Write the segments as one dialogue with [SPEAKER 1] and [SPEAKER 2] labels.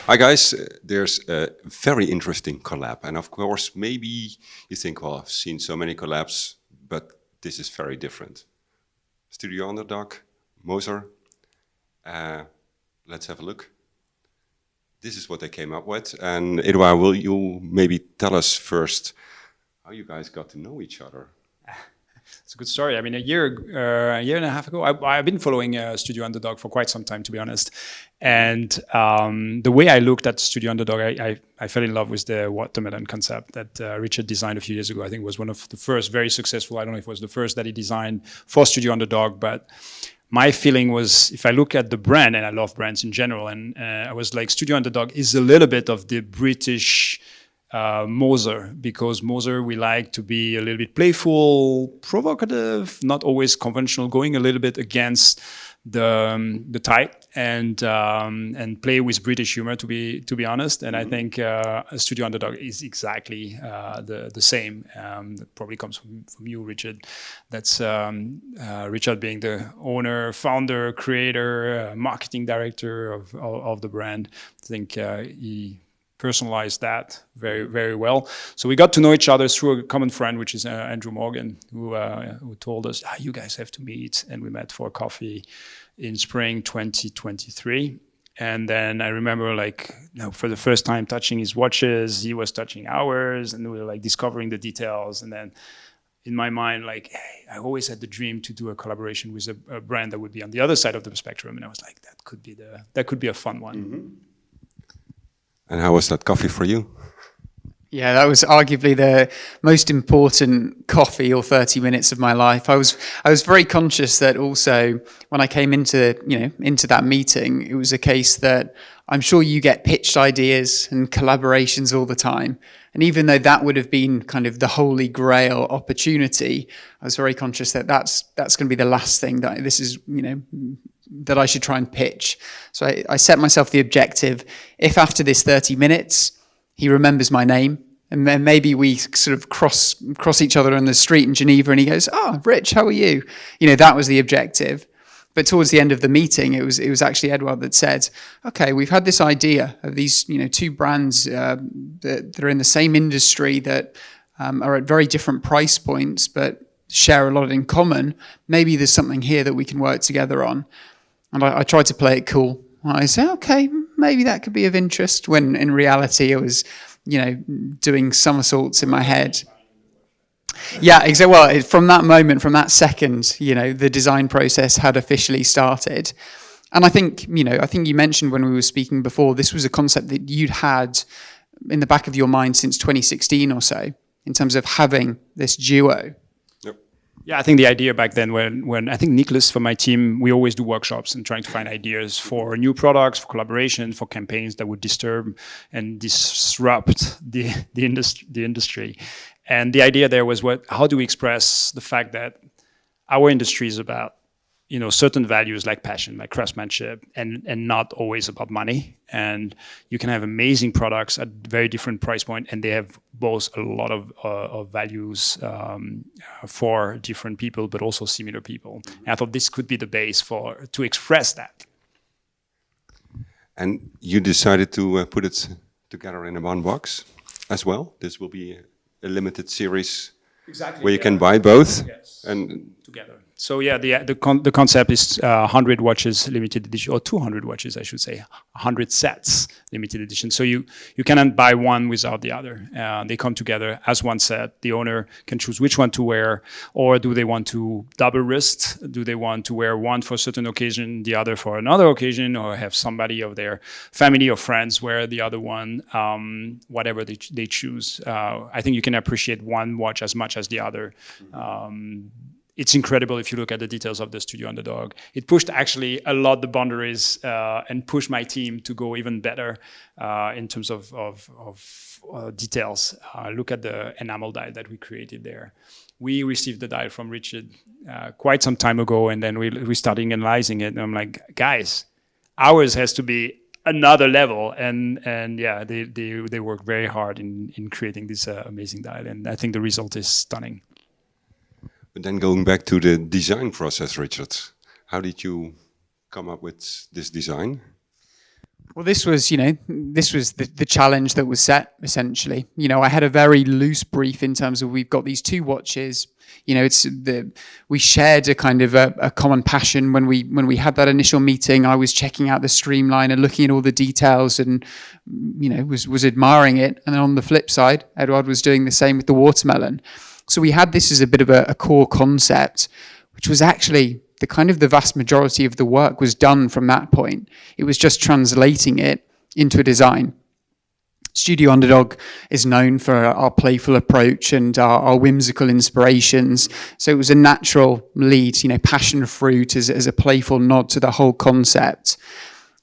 [SPEAKER 1] Hi guys, there's a very interesting collab, and of course maybe you think, well, I've seen so many collabs, but this is very different. Studio Underd0g, Moser, let's have a look. This is what they came up with, and Edouard, will you maybe tell us first how you guys got to know each other?
[SPEAKER 2] It's a good story. I mean, a year and a half ago, I've been following Studio Underd0g for quite some time, to be honest. And the way I looked at Studio Underd0g, I fell in love with the watermelon concept that Richard designed a few years ago. I think it was one of the first very successful. I don't know if it was the first that he designed for Studio Underd0g, but my feeling was, if I look at the brand, and I love brands in general, and I was like, Studio Underd0g is a little bit of the British Moser, because Moser, we like to be a little bit playful, provocative, not always conventional, going a little bit against the type, and play with British humor, to be honest. And I think Studio Underd0g is exactly the same. That probably comes from you, Richard. That's Richard being the owner, founder, creator, marketing director of the brand. I think he personalized that very well. So we got to know each other through a common friend, which is Andrew Morgan, who told us, you guys have to meet. And we met for coffee in spring 2023. And then I remember, for the first time touching his watches, he was touching ours, and we were discovering the details. And then in my mind, hey, I always had the dream to do a collaboration with a brand that would be on the other side of the spectrum. And I was like, that could be a fun one.
[SPEAKER 1] Mm-hmm. And how was that coffee for you?
[SPEAKER 3] Yeah, that was arguably the most important coffee or 30 minutes of my life. I was very conscious that also when I came into that meeting, it was a case that I'm sure you get pitched ideas and collaborations all the time. And even though that would have been kind of the holy grail opportunity, I was very conscious that that's going to be the last thing that that I should try and pitch. So I set myself the objective, if after this 30 minutes, he remembers my name, and then maybe we sort of cross each other on the street in Geneva, and he goes, Rich, how are you? That was the objective. But towards the end of the meeting, it was actually Edouard that said, okay, we've had this idea of these, two brands that are in the same industry that are at very different price points, but share a lot in common. Maybe there's something here that we can work together on. And I tried to play it cool. I said, okay, maybe that could be of interest, when in reality I was, doing somersaults in my head. Yeah, exactly. Well, from that moment, from that second, the design process had officially started. And I think you mentioned when we were speaking before, this was a concept that you'd had in the back of your mind since 2016 or so, in terms of having this duo.
[SPEAKER 2] Yeah, I think the idea back then, when I think Nicholas from my team, we always do workshops and trying to find ideas for new products, for collaboration, for campaigns that would disturb and disrupt the industry. And the idea there was, how do we express the fact that our industry is about certain values like passion, like craftsmanship, and not always about money. And you can have amazing products at very different price point, and they have both a lot of values for different people, but also similar people. And I thought this could be the base to express that.
[SPEAKER 1] And you decided to put it together in one box as well. This will be a limited series where you can buy both.
[SPEAKER 2] Yes.
[SPEAKER 1] And
[SPEAKER 2] together. So yeah, the concept is 100 watches limited edition, or 200 watches, I should say, 100 sets limited edition. So you cannot buy one without the other. They come together as one set. The owner can choose which one to wear, or do they want to double wrist? Do they want to wear one for a certain occasion, the other for another occasion, or have somebody of their family or friends wear the other one, whatever they choose. I think you can appreciate one watch as much as the other. It's incredible if you look at the details of the Studio Underd0g. It pushed actually a lot the boundaries and pushed my team to go even better in terms of details. Look at the enamel dial that we created there. We received the dial from Richard quite some time ago, and then we started analyzing it. And I'm like, guys, ours has to be another level. And yeah, they worked very hard in creating this amazing dial. And I think the result is stunning.
[SPEAKER 1] But then going back to the design process, Richard, how did you come up with this design?
[SPEAKER 3] Well, this was, the challenge that was set, essentially. I had a very loose brief in terms of we've got these two watches. We shared a kind of a common passion when we had that initial meeting. I was checking out the streamline and looking at all the details and, was admiring it. And then on the flip side, Edouard was doing the same with the watermelon. So we had this as a bit of a core concept, which was actually the vast majority of the work was done from that point. It was just translating it into a design. Studio Underd0g is known for our playful approach and our whimsical inspirations. So it was a natural lead, passion fruit as a playful nod to the whole concept.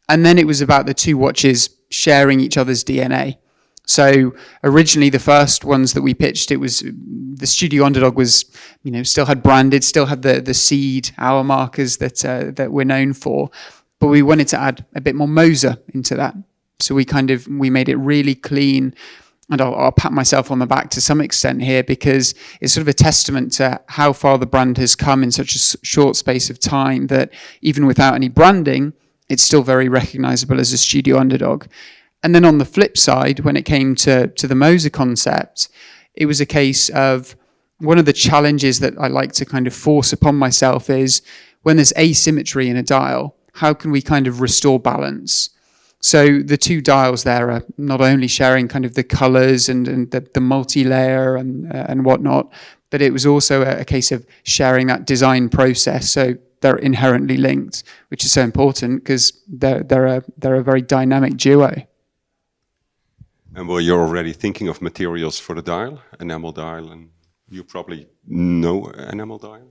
[SPEAKER 3] And then it was about the two watches sharing each other's DNA. So originally the first ones that we pitched, it was the Studio Underd0g was, still had branded, still had the seed, hour markers that we're known for, but we wanted to add a bit more Moser into that. So we made it really clean, and I'll pat myself on the back to some extent here because it's sort of a testament to how far the brand has come in such a short space of time that even without any branding, it's still very recognizable as a Studio Underd0g. And then on the flip side, when it came to the Moser concept, it was a case of one of the challenges that I like to kind of force upon myself is when there's asymmetry in a dial, how can we kind of restore balance? So the two dials there are not only sharing kind of the colors and the multi-layer and whatnot, but it was also a case of sharing that design process. So they're inherently linked, which is so important because they're a very dynamic duo.
[SPEAKER 1] And well, you're already thinking of materials for the dial, enamel dial, and you probably know enamel dial?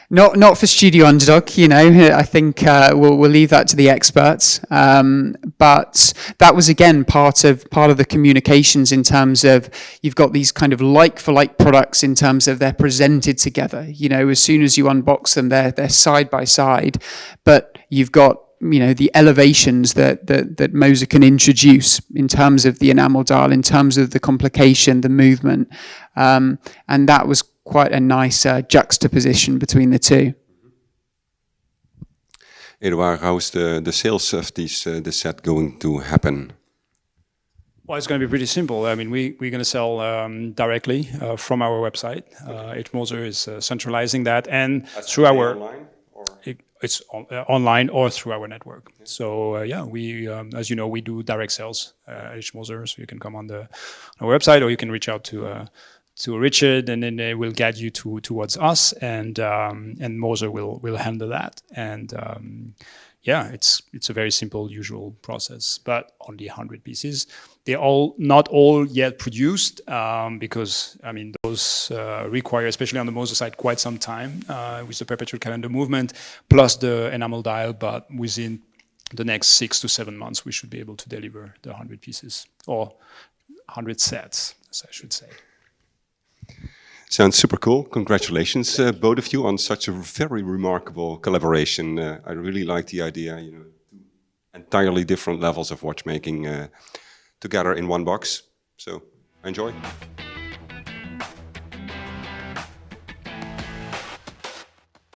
[SPEAKER 3] Not for Studio Underd0g, I think we'll leave that to the experts. But that was again part of the communications in terms of you've got these kind of like for like products in terms of they're presented together. As soon as you unbox them, they're side by side, but you've got the elevations that Moser can introduce in terms of the enamel dial, in terms of the complication, the movement, and that was quite a nice juxtaposition between the two.
[SPEAKER 1] Edouard, how's the sales of this set going to happen?
[SPEAKER 2] Well, it's going to be pretty simple. I mean, we're going to sell directly from our website. Moser is centralizing that, and through our
[SPEAKER 1] online, or?
[SPEAKER 2] It's online or through our network. Okay. So we, as you know, we do direct sales at Moser. So you can come on our website, or you can reach out to Richard, and then they will guide you towards us, and Moser will handle that. And it's a very simple, usual process, but only 100 pieces. They're not all yet produced because I mean those require, especially on the Moser side, quite some time with the perpetual calendar movement plus the enamel dial. But within the next 6 to 7 months, we should be able to deliver the 100 pieces or 100 sets, as I should say.
[SPEAKER 1] Sounds super cool. Congratulations, both of you, on such a very remarkable collaboration. I really like the idea, entirely different levels of watchmaking together in one box. So enjoy.